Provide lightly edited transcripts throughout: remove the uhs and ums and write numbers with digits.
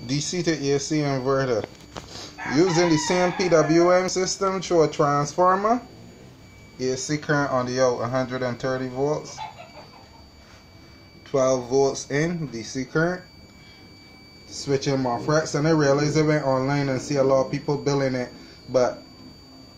DC to AC inverter. Using the same PWM system through a transformer. AC current on the out 130 volts. 12 volts in DC current. Switching my frets, and I realized I went online and see a lot of people billing it, but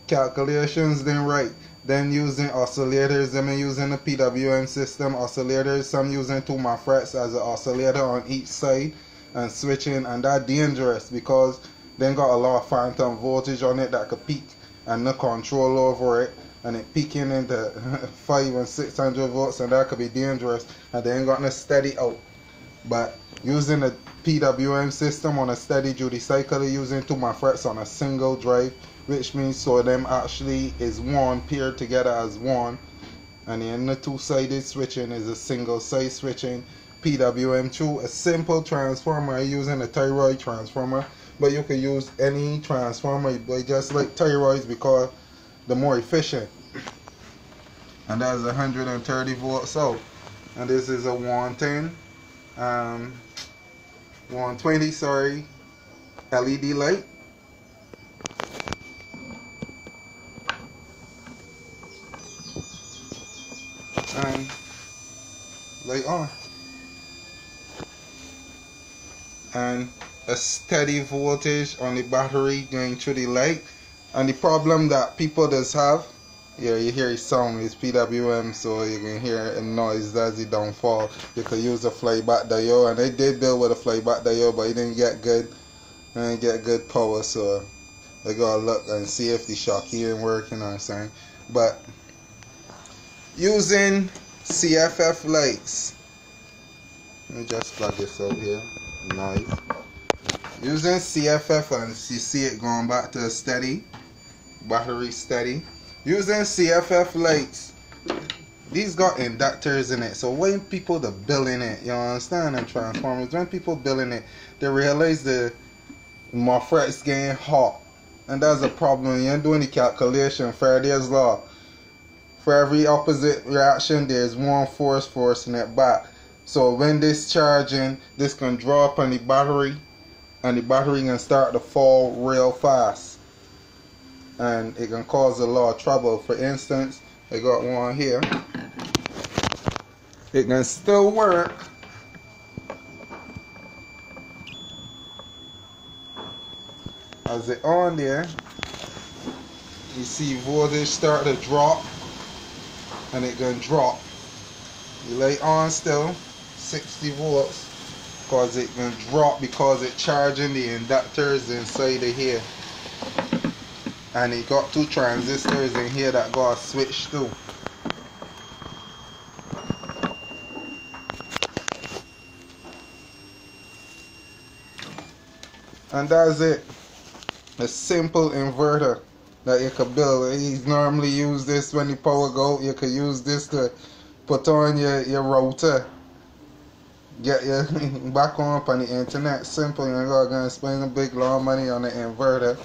calculations didn't right. Then using oscillators, them using the PWM system oscillators, some using 2 frets as an oscillator on each side and switching, and that dangerous because then got a lot of phantom voltage on it that could peak and no control over it, and it peaking into 500 and 600 volts, and that could be dangerous, and they ain't got no steady out. But using the PWM system on a steady duty cycle, using 2 frets on a single drive, which means so them actually is one paired together as one, and then the 2-sided switching is a single side switching PWM through a simple transformer. I'm using a thyroid transformer, but you can use any transformer, but just like thyroids because the more efficient. And that's 130 volts out, and this is a 120 sorry LED light. And light on, and a steady voltage on the battery going through the light. And the problem that people does have, yeah, you hear it sound is PWM, so you can hear a noise as the downfall. You could use a flyback diode, and they did build with a flyback diode, but it didn't get good power, so they gotta look and see if the shock even working or something. But using CFF lights, let me just plug this out here. Nice. Using CFF, and you see it going back to a steady battery steady. Using CFF lights, these got inductors in it, so when people the billing it, you understand, and transformers, when people billing it, they realize the MOSFET's getting hot, and that's a problem. You're doing the calculation. Faraday's law, for every opposite reaction there's one force forcing it back. So when this charging, this can draw up on the battery, and the battery can start to fall real fast, and it can cause a lot of trouble. For instance, I got one here. It can still work, as it on there, you see voltage start to drop, and it can drop. You light on still 60 volts, because it can drop because it charging the inductors inside of here, and it got 2 transistors in here that got a switch too. And that's it. A simple inverter that you could build. You normally use this when the power go out. You could use this to put on your router, get your back on the internet. Simple. You're not gonna spend a big long money on the inverter.